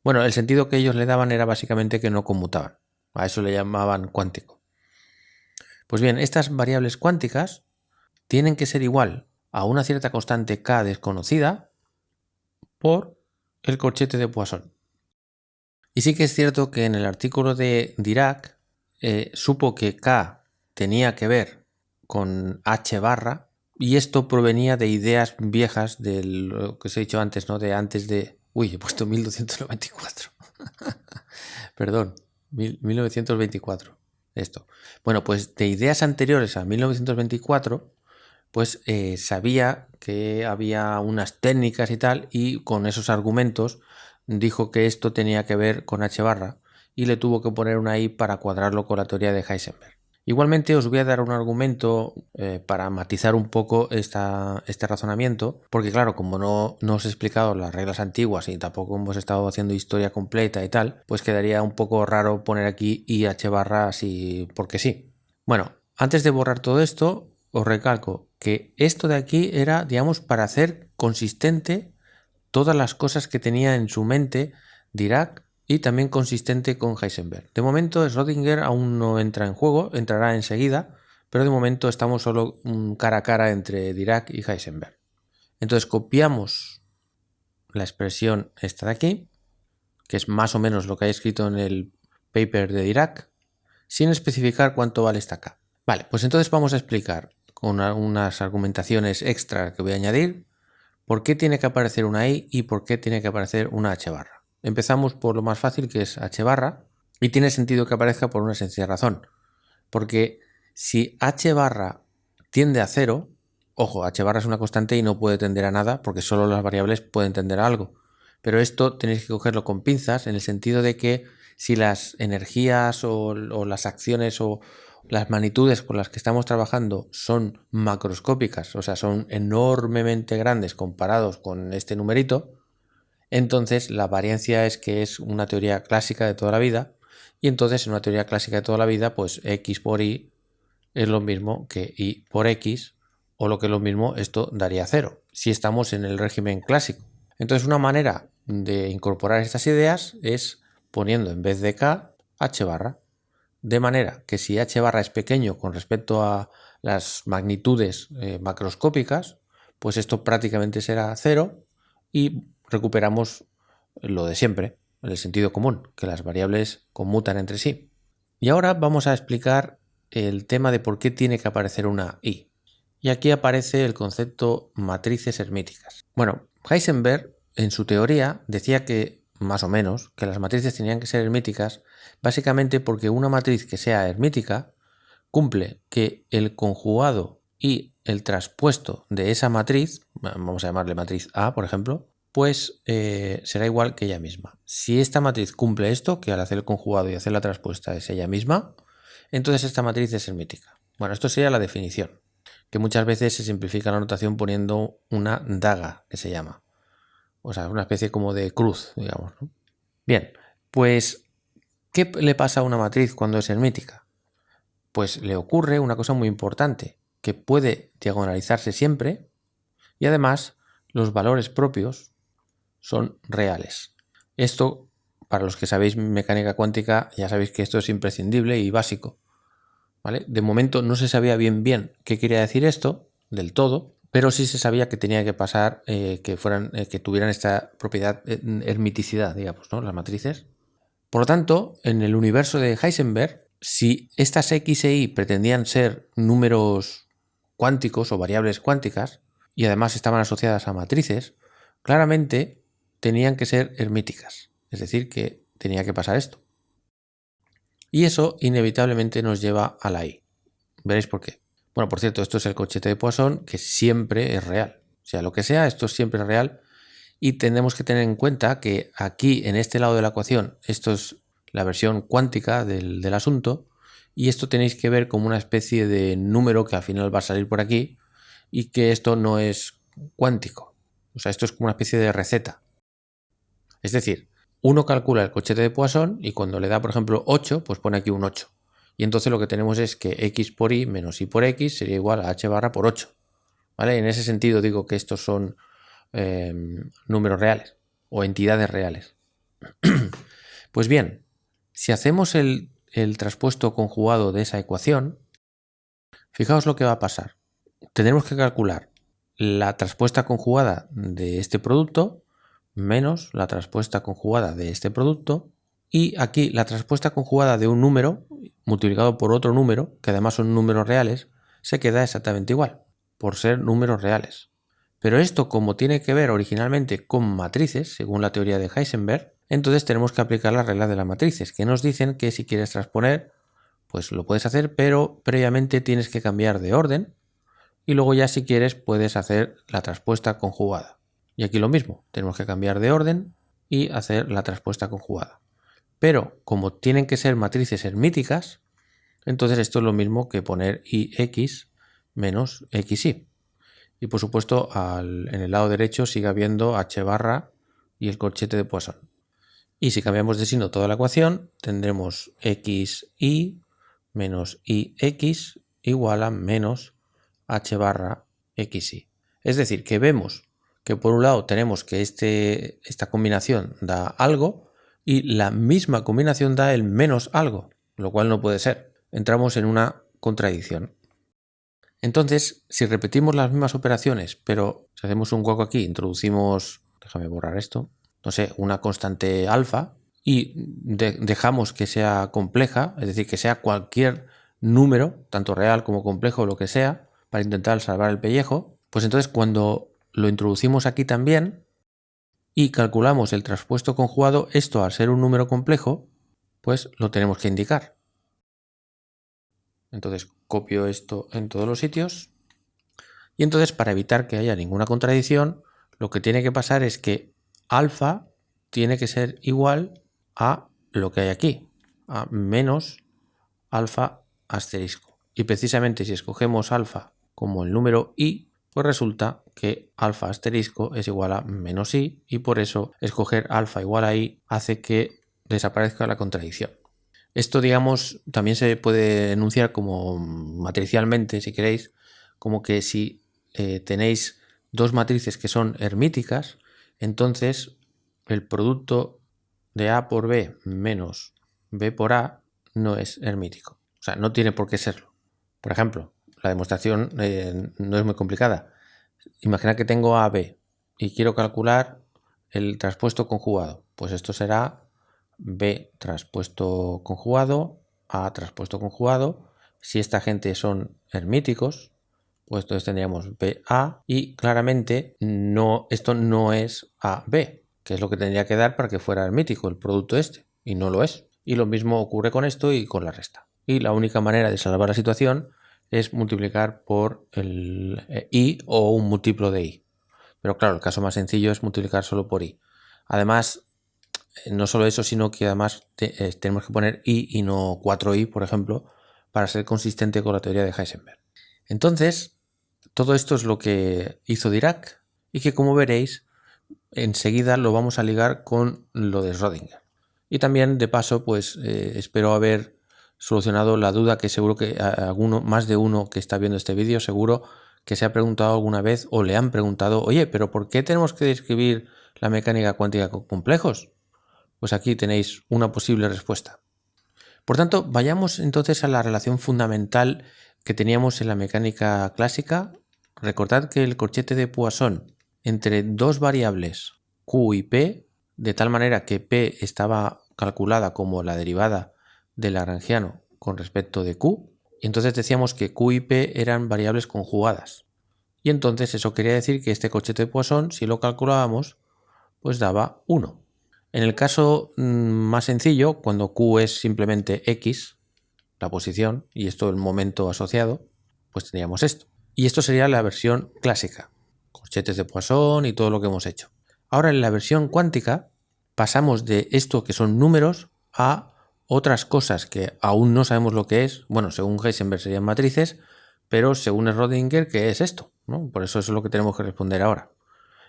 Bueno, el sentido que ellos le daban era básicamente que no conmutaban. A eso le llamaban cuántico. Pues bien, estas variables cuánticas tienen que ser igual a una cierta constante k desconocida por el corchete de Poisson. Y sí que es cierto que en el artículo de Dirac supo que K tenía que ver con H barra, y esto provenía de ideas viejas de lo que os he dicho antes, ¿no? De antes de... Uy, he puesto 1294. Perdón, 1924. Esto. Bueno, pues de ideas anteriores a 1924, pues sabía que había unas técnicas y tal, y con esos argumentos dijo que esto tenía que ver con H barra y le tuvo que poner una I para cuadrarlo con la teoría de Heisenberg. Igualmente os voy a dar un argumento para matizar un poco este razonamiento, porque claro, como no os he explicado las reglas antiguas y tampoco hemos estado haciendo historia completa y tal, pues quedaría un poo raro poner aquí IH barra así porque sí. Bueno, antes de borrar todo esto, os recalco que esto de aquí era, digamos, para hacer consistente todas las cosas que tenía en su mente Dirac y también consistente con Heisenberg. De momento Schrödinger aún no entra en juego, entrará enseguida, pero de momento estamos solo cara a cara entre Dirac y Heisenberg. Entonces copiamos la expresión esta de aquí, que es más o menos lo que hay escrito en el paper de Dirac, sin especificar cuánto vale esta K. Vale, pues entonces vamos a explicar con unas argumentaciones extra que voy a añadir por qué tiene que aparecer una I y por qué tiene que aparecer una H barra. Empezamos por lo más fácil, que es H barra, y tiene sentido que aparezca por una sencilla razón. Porque si H barra tiende a 0, ojo, H barra es una constante y no puede tender a nada porque solo las variables pueden tender a algo. Pero esto tenéis que cogerlo con pinzas en el sentido de que si las energías o las acciones o las magnitudes con las que estamos trabajando son macroscópicas, o sea, son enormemente grandes comparados con este numerito, entonces la variancia es que es una teoría clásica de toda la vida, y entonces en una teoría clásica de toda la vida, pues x por y es lo mismo que y por x, o lo que es lo mismo, esto daría 0, si estamos en el régimen clásico. Entonces una manera de incorporar estas ideas es poniendo en vez de k, h barra. De manera que si h barra es pequeño con respecto a las magnitudes macroscópicas, pues esto prácticamente será 0 y recuperamos lo de siempre, el sentido común, que las variables conmutan entre sí. Y ahora vamos a explicar el tema de por qué tiene que aparecer una I. Y aquí aparece el concepto matrices hermíticas. Bueno, Heisenberg en su teoría decía que, más o menos, que las matrices tenían que ser hermíticas básicamente porque una matriz que sea hermítica cumple que el conjugado y el traspuesto de esa matriz, vamos a llamarle matriz A, por ejemplo, pues será igual que ella misma. Si esta matriz cumple esto, que al hacer el conjugado y hacer la traspuesta es ella misma, entonces esta matriz es hermítica. Bueno, esto sería la definición, que muchas veces se simplifica la notación poniendo una daga, que se llama. O sea, una especie como de cruz, digamos, ¿no? Bien, pues, ¿qué le pasa a una matriz cuando es hermítica? Pues le ocurre una cosa muy importante, que puede diagonalizarse siempre y además los valores propios son reales. Esto, para los que sabéis mecánica cuántica, ya sabéis que esto es imprescindible y básico, ¿vale? De momento no se sabía bien qué quería decir esto del todo, pero sí se sabía que tenía que pasar que tuvieran esta propiedad hermiticidad, digamos, ¿no? Las matrices. Por lo tanto, en el universo de Heisenberg, si estas x e y pretendían ser números cuánticos o variables cuánticas y además estaban asociadas a matrices, claramente tenían que ser hermíticas, es decir, que tenía que pasar esto. Y eso inevitablemente nos lleva a la I. Veréis por qué. Bueno, por cierto, esto es el cochete de Poisson, que siempre es real. O sea, lo que sea, esto siempre es real. Y tenemos que tener en cuenta que aquí, en este lado de la ecuación, esto es la versión cuántica del asunto, y esto tenéis que ver como una especie de número que al final va a salir por aquí, y que esto no es cuántico. O sea, esto es como una especie de receta. Es decir, uno calcula el cochete de Poisson y cuando le da, por ejemplo, 8, pues pone aquí un 8. Y entonces lo que tenemos es que x por y menos y por x sería igual a h barra por 8. ¿Vale? En ese sentido digo que estos son números reales o entidades reales. Pues bien, si hacemos el traspuesto conjugado de esa ecuación, fijaos lo que va a pasar. Tendremos que calcular la traspuesta conjugada de este producto menos la traspuesta conjugada de este producto, y aquí la traspuesta conjugada de un número multiplicado por otro número, que además son números reales, se queda exactamente igual, por ser números reales. Pero esto, como tiene que ver originalmente con matrices, según la teoría de Heisenberg, entonces tenemos que aplicar las reglas de las matrices, que nos dicen que si quieres transponer, pues lo puedes hacer, pero previamente tienes que cambiar de orden, y luego ya si quieres puedes hacer la traspuesta conjugada. Y aquí lo mismo, tenemos que cambiar de orden y hacer la traspuesta conjugada. Pero como tienen que ser matrices hermíticas, Entonces esto es lo mismo que poner ix menos xy. Y por supuesto en el lado derecho sigue habiendo h barra y el corchete de Poisson. Y si cambiamos de signo toda la ecuación, tendremos xy menos ix igual a menos h barra xy. Es decir, que vemos que por un lado tenemos que esta combinación da algo y la misma combinación da el menos algo, lo cual no puede ser. Entramos en una contradicción. Entonces, si repetimos las mismas operaciones, pero si hacemos un hueco aquí, introducimos, déjame borrar esto, no sé, una constante alfa y dejamos que sea compleja, es decir, que sea cualquier número, tanto real como complejo o lo que sea, para intentar salvar el pellejo, pues entonces cuando lo introducimos aquí también y calculamos el traspuesto conjugado, esto al ser un número complejo, pues lo tenemos que indicar. Entonces copio esto en todos los sitios y entonces para evitar que haya ninguna contradicción, lo que tiene que pasar es que alfa tiene que ser igual a lo que hay aquí, a menos alfa asterisco. Y precisamente si escogemos alfa como el número i, pues resulta que alfa asterisco es igual a menos i y por eso escoger alfa igual a i hace que desaparezca la contradicción. Esto, digamos, también se puede enunciar como matricialmente, si queréis, como que si tenéis dos matrices que son hermíticas, entonces el producto de A por B menos B por A no es hermítico. O sea, no tiene por qué serlo. Por ejemplo, la demostración no es muy complicada. Imagina que tengo A, B y quiero calcular el traspuesto conjugado. Pues esto será B traspuesto conjugado, A traspuesto conjugado. Si esta gente son hermíticos, pues entonces tendríamos BA y claramente esto no es AB, que es lo que tendría que dar para que fuera hermítico el producto este, y no lo es. Y lo mismo ocurre con esto y con la resta. Y la única manera de salvar la situación es multiplicar por el i o un múltiplo de i. Pero claro, el caso más sencillo es multiplicar solo por i. Además, no solo eso, sino que además tenemos que poner i y no 4i, por ejemplo, para ser consistente con la teoría de Heisenberg. Entonces, todo esto es lo que hizo Dirac y que, como veréis, enseguida lo vamos a ligar con lo de Schrödinger. Y también, de paso, pues espero haber solucionado la duda que seguro que más de uno que está viendo este vídeo seguro que se ha preguntado alguna vez o le han preguntado, oye, pero ¿por qué tenemos que describir la mecánica cuántica con complejos? Pues aquí tenéis una posible respuesta. Por tanto, vayamos entonces a la relación fundamental que teníamos en la mecánica clásica. Recordad que el corchete de Poisson entre dos variables Q y P, de tal manera que P estaba calculada como la derivada del lagrangiano con respecto de Q, y entonces decíamos que Q y P eran variables conjugadas. Y entonces eso quería decir que este corchete de Poisson, si lo calculábamos, pues daba 1. En el caso más sencillo, cuando Q es simplemente X, la posición, y esto el momento asociado, pues tendríamos esto. Y esto sería la versión clásica, corchetes de Poisson y todo lo que hemos hecho. Ahora en la versión cuántica pasamos de esto que son números a otras cosas que aún no sabemos lo que es. Bueno, según Heisenberg serían matrices, pero según Schrödinger, ¿qué es esto? ¿No? Por eso es lo que tenemos que responder ahora.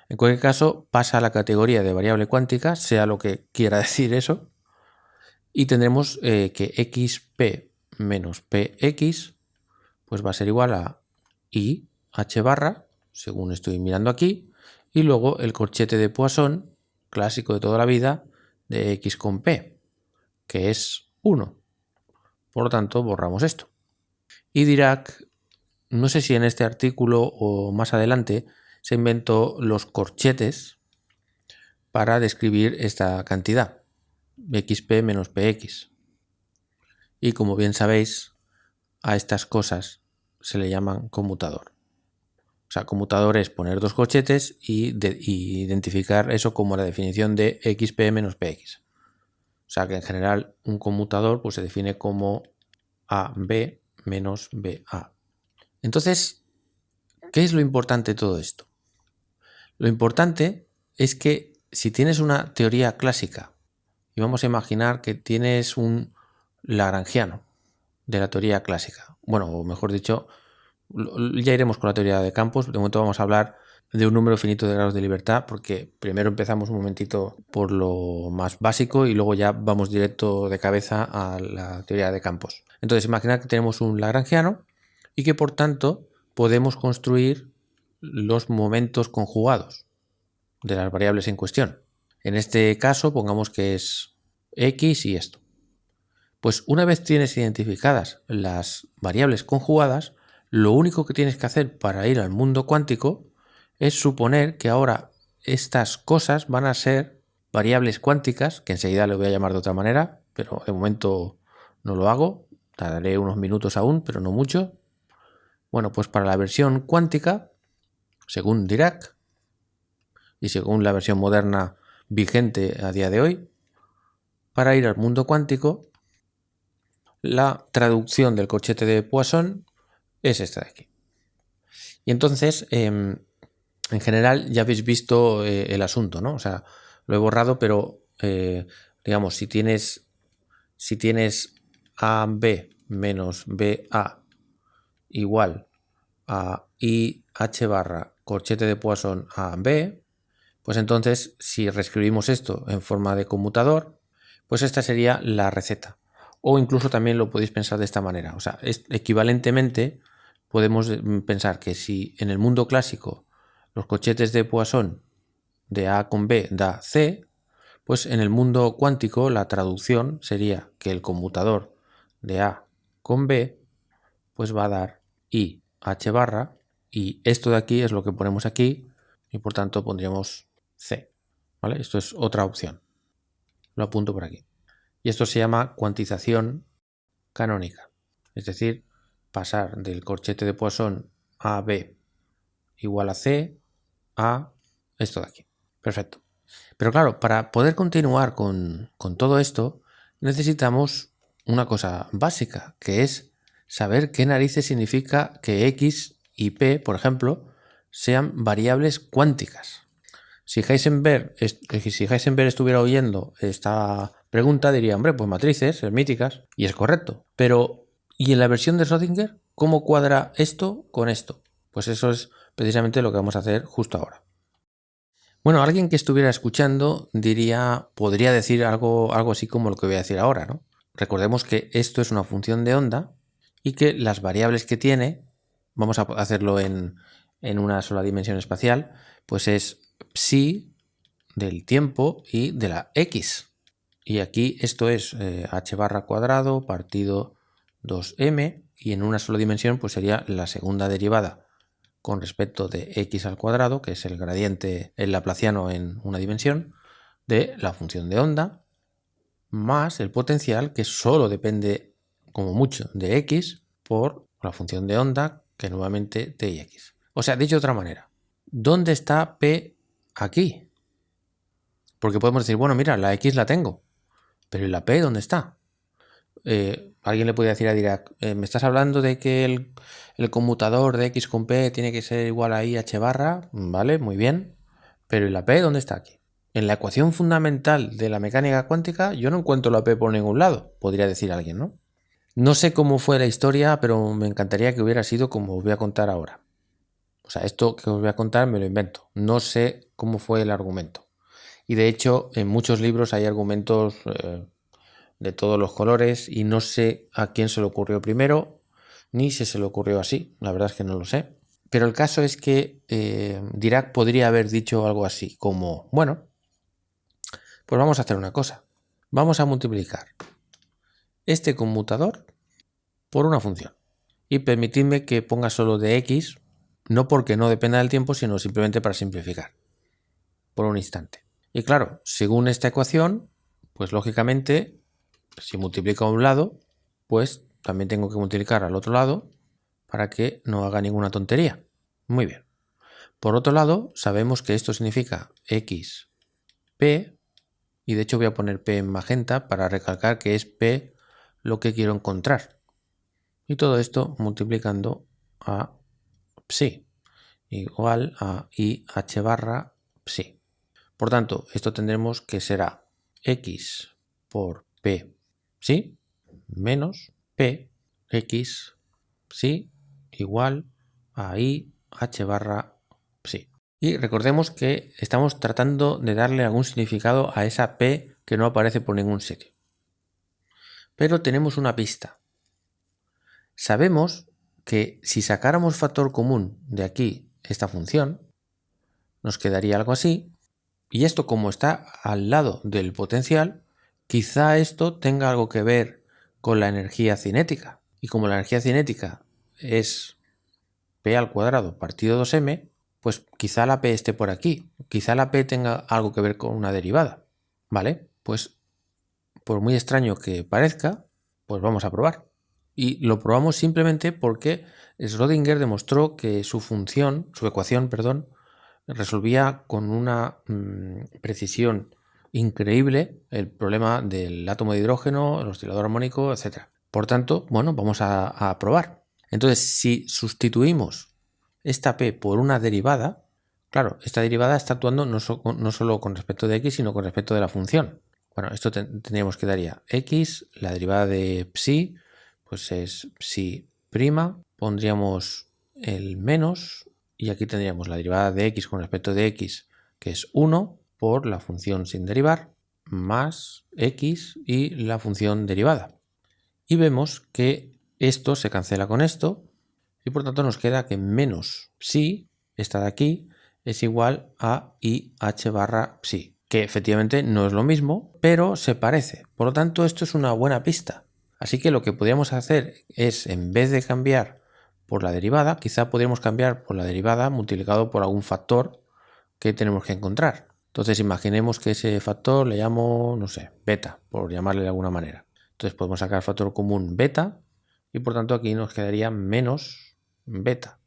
En cualquier caso, pasa a la categoría de variable cuántica, sea lo que quiera decir eso, y tendremos que xp menos px pues va a ser igual a i h barra, según estoy mirando aquí, y luego el corchete de Poisson, clásico de toda la vida, de x con p, que es 1. Por lo tanto, borramos esto. Y Dirac, no sé si en este artículo o más adelante, se inventó los corchetes para describir esta cantidad, xp menos px. Y como bien sabéis, a estas cosas se le llaman conmutador. O sea, conmutador es poner dos corchetes y identificar eso como la definición de xp menos px. O sea que en general un conmutador pues, se define como AB menos BA. Entonces, ¿qué es lo importante de todo esto? Lo importante es que si tienes una teoría clásica y vamos a imaginar que tienes un lagrangiano, de la teoría clásica. Bueno, o mejor dicho, ya iremos con la teoría de campos. De momento vamos a hablar de un número finito de grados de libertad, porque primero empezamos un momentito por lo más básico y luego ya vamos directo de cabeza a la teoría de campos. Entonces, imaginad que tenemos un lagrangiano y que por tanto podemos construir los momentos conjugados de las variables en cuestión. En este caso, pongamos que es x y esto. Pues una vez tienes identificadas las variables conjugadas, lo único que tienes que hacer para ir al mundo cuántico es suponer que ahora estas cosas van a ser variables cuánticas, que enseguida le voy a llamar de otra manera, pero de momento no lo hago, tardaré unos minutos aún, pero no mucho. Bueno, pues para la versión cuántica, según Dirac, y según la versión moderna vigente a día de hoy, para ir al mundo cuántico, la traducción del corchete de Poisson es esta de aquí. Y entonces, en general, ya habéis visto el asunto, ¿no? O sea, lo he borrado, pero digamos, si tienes AB menos BA igual a IH barra corchete de Poisson a B, pues entonces, si reescribimos esto en forma de conmutador, pues esta sería la receta. O incluso también lo podéis pensar de esta manera. O sea, equivalentemente podemos pensar que si en el mundo clásico los corchetes de Poisson de A con B da C, pues en el mundo cuántico la traducción sería que el conmutador de A con B pues va a dar IH barra, y esto de aquí es lo que ponemos aquí y por tanto pondríamos C. ¿Vale? Esto es otra opción. Lo apunto por aquí. Y esto se llama cuantización canónica. Es decir, pasar del corchete de Poisson a B igual a C a esto de aquí. Perfecto. Pero claro, para poder continuar con todo esto, necesitamos una cosa básica, que es saber qué narices significa que X y P, por ejemplo, sean variables cuánticas. Si Heisenberg estuviera oyendo esta pregunta, diría, hombre, pues matrices hermíticas, y es correcto. Pero, ¿y en la versión de Schrödinger, cómo cuadra esto con esto? Pues eso es precisamente lo que vamos a hacer justo ahora. Bueno, alguien que estuviera escuchando podría decir algo así como lo que voy a decir ahora, ¿no? Recordemos que esto es una función de onda y que las variables que tiene, vamos a hacerlo en una sola dimensión espacial, pues es psi del tiempo y de la x. Y aquí esto es h barra cuadrado partido 2m, y en una sola dimensión pues sería la segunda derivada con respecto de x al cuadrado, que es el gradiente, el laplaciano en una dimensión, de la función de onda, más el potencial, que solo depende como mucho de x, por la función de onda, que nuevamente t y x. O sea, dicho de otra manera, ¿dónde está p aquí? Porque podemos decir, bueno, mira, la x la tengo, pero ¿y la p dónde está? Alguien le podría decir a Dirac, ¿me estás hablando de que el conmutador de x con p tiene que ser igual a IH barra? Vale, muy bien. Pero ¿y la p dónde está aquí? En la ecuación fundamental de la mecánica cuántica yo no encuentro la p por ningún lado, podría decir alguien, ¿no? No sé cómo fue la historia, pero me encantaría que hubiera sido como os voy a contar ahora. O sea, esto que os voy a contar me lo invento. No sé cómo fue el argumento. Y de hecho, en muchos libros hay argumentos de todos los colores y no sé a quién se le ocurrió primero, ni si se le ocurrió así. La verdad es que no lo sé. Pero el caso es que Dirac podría haber dicho algo así, como, bueno, pues vamos a hacer una cosa. Vamos a multiplicar este conmutador por una función. Y permitidme que ponga solo de x, no porque no dependa del tiempo, sino simplemente para simplificar, por un instante. Y claro, según esta ecuación, pues lógicamente, si multiplico a un lado, pues también tengo que multiplicar al otro lado para que no haga ninguna tontería. Muy bien. Por otro lado, sabemos que esto significa x, p, y de hecho voy a poner p en magenta para recalcar que es p lo que quiero encontrar. Y todo esto multiplicando a psi, igual a IH barra psi. Por tanto, esto tendremos que será x por p psi menos p X psi igual a I H barra psi. Y recordemos que estamos tratando de darle algún significado a esa P que no aparece por ningún sitio. Pero tenemos una pista. Sabemos que si sacáramos factor común de aquí, esta función, nos quedaría algo así. Y esto, como está al lado del potencial, quizá esto tenga algo que ver con la energía cinética. Y como la energía cinética es P al cuadrado partido 2m, pues quizá la P esté por aquí. Quizá la P tenga algo que ver con una derivada. ¿Vale? Pues por muy extraño que parezca, pues vamos a probar. Y lo probamos simplemente porque Schrödinger demostró que su ecuación, resolvía con una precisión increíble el problema del átomo de hidrógeno, el oscilador armónico, etc. Por tanto, bueno, vamos a probar. Entonces, si sustituimos esta P por una derivada, claro, esta derivada está actuando no solo con respecto de x, sino con respecto de la función. Bueno, esto tendríamos que daría x, la derivada de psi, pues es psi prima, pondríamos el menos, y aquí tendríamos la derivada de x con respecto de x, que es 1, por la función sin derivar, más x y la función derivada. Y vemos que esto se cancela con esto, y por tanto nos queda que menos psi, esta de aquí, es igual a IH barra psi, que efectivamente no es lo mismo, pero se parece. Por lo tanto, esto es una buena pista. Así que lo que podríamos hacer es, en vez de cambiar por la derivada, quizá podríamos cambiar por la derivada multiplicado por algún factor que tenemos que encontrar. Entonces imaginemos que ese factor le llamo, no sé, beta, por llamarle de alguna manera. Entonces podemos sacar factor común beta y por tanto aquí nos quedaría menos beta.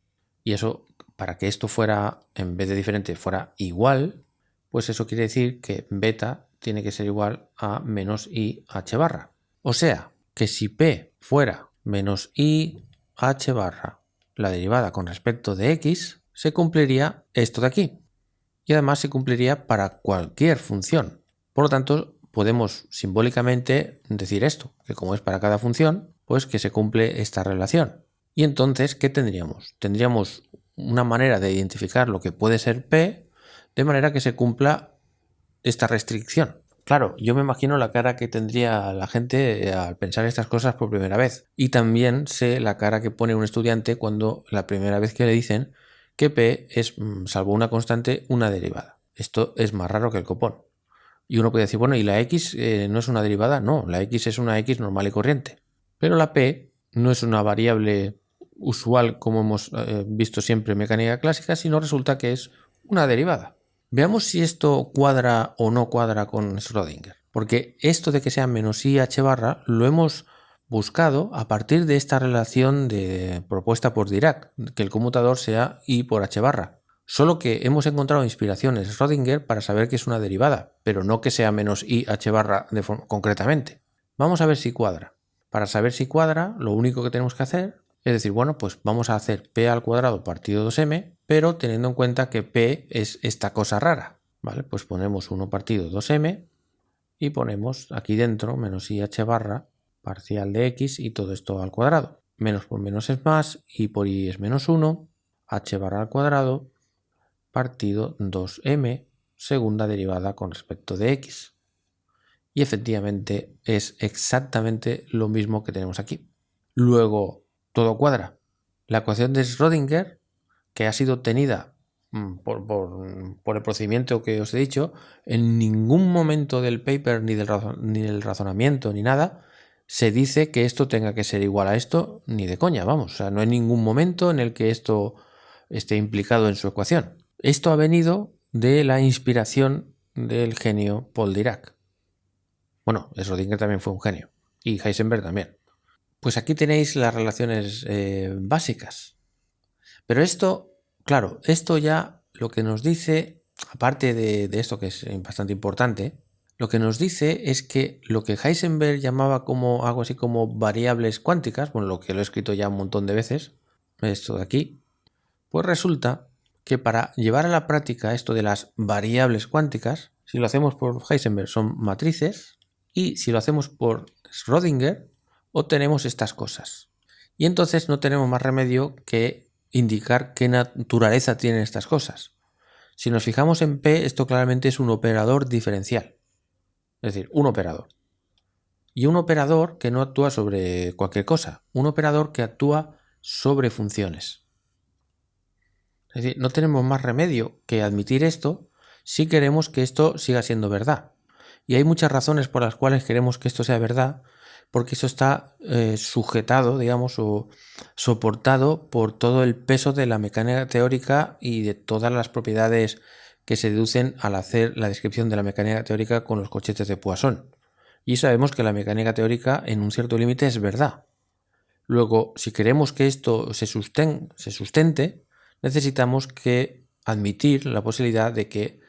Y eso, para que esto fuera, en vez de diferente, fuera igual, pues eso quiere decir que beta tiene que ser igual a menos IH barra. O sea, que si P fuera menos IH barra, la derivada con respecto de X, se cumpliría esto de aquí. Y además se cumpliría para cualquier función. Por lo tanto, podemos simbólicamente decir esto, que como es para cada función, pues que se cumple esta relación. Y entonces, ¿qué tendríamos? Tendríamos una manera de identificar lo que puede ser P, de manera que se cumpla esta restricción. Claro, yo me imagino la cara que tendría la gente al pensar estas cosas por primera vez. Y también sé la cara que pone un estudiante cuando la primera vez que le dicen que P es, salvo una constante, una derivada. Esto es más raro que el copón. Y uno puede decir, bueno, ¿y la X no es una derivada? No, la X es una X normal y corriente. Pero la P no es una variable usual como hemos visto siempre en mecánica clásica, sino resulta que es una derivada. Veamos si esto cuadra o no cuadra con Schrödinger. Porque esto de que sea menos IH barra lo hemos buscado a partir de esta relación propuesta por Dirac, que el conmutador sea I por H barra. Solo que hemos encontrado inspiraciones en Schrödinger para saber que es una derivada, pero no que sea menos IH barra concretamente. Vamos a ver si cuadra. Para saber si cuadra, lo único que tenemos que hacer es decir, bueno, pues vamos a hacer P al cuadrado partido 2m, pero teniendo en cuenta que P es esta cosa rara. ¿Vale? Pues ponemos 1 partido 2m y ponemos aquí dentro menos IH barra parcial de x y todo esto al cuadrado. Menos por menos es más, y por y es menos 1, h barra al cuadrado partido 2m segunda derivada con respecto de x. Y efectivamente es exactamente lo mismo que tenemos aquí. Luego, todo cuadra. La ecuación de Schrödinger, que ha sido obtenida por el procedimiento que os he dicho, en ningún momento del paper, ni del razonamiento, ni nada, se dice que esto tenga que ser igual a esto, ni de coña, vamos. O sea, no hay ningún momento en el que esto esté implicado en su ecuación. Esto ha venido de la inspiración del genio Paul Dirac. Bueno, Schrödinger también fue un genio, y Heisenberg también. Pues aquí tenéis las relaciones básicas. Pero esto, claro, esto ya lo que nos dice, aparte de esto que es bastante importante, lo que nos dice es que lo que Heisenberg llamaba como algo así como variables cuánticas, bueno, lo que lo he escrito ya un montón de veces, esto de aquí, pues resulta que para llevar a la práctica esto de las variables cuánticas, si lo hacemos por Heisenberg son matrices, y si lo hacemos por Schrödinger, obtenemos estas cosas. Y entonces no tenemos más remedio que indicar qué naturaleza tienen estas cosas. Si nos fijamos en P, esto claramente es un operador diferencial. Es decir, un operador. Y un operador que no actúa sobre cualquier cosa. Un operador que actúa sobre funciones. Es decir, no tenemos más remedio que admitir esto si queremos que esto siga siendo verdad. Y hay muchas razones por las cuales queremos que esto sea verdad, porque eso está sujetado, digamos, o soportado por todo el peso de la mecánica teórica y de todas las propiedades que se deducen al hacer la descripción de la mecánica teórica con los corchetes de Poisson. Y sabemos que la mecánica teórica en un cierto límite es verdad. Luego, si queremos que esto se sustente, necesitamos que admitir la posibilidad de que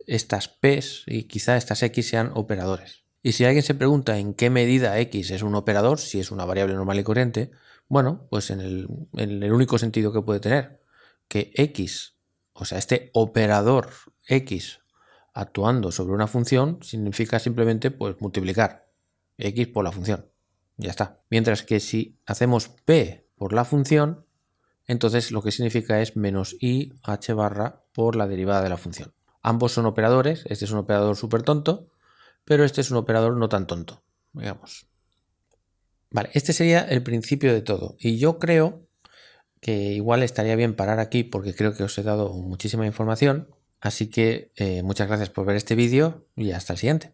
estas P's y quizá estas X sean operadores. Y si alguien se pregunta en qué medida X es un operador, si es una variable normal y corriente, bueno, pues en el único sentido que puede tener, que X, o sea, este operador X actuando sobre una función, significa simplemente pues multiplicar X por la función. Ya está. Mientras que si hacemos P por la función, entonces lo que significa es menos I h barra por la derivada de la función. Ambos son operadores, este es un operador súper tonto, pero este es un operador no tan tonto, digamos. Vale, este sería el principio de todo. Y yo creo que igual estaría bien parar aquí porque creo que os he dado muchísima información. Así que muchas gracias por ver este vídeo y hasta el siguiente.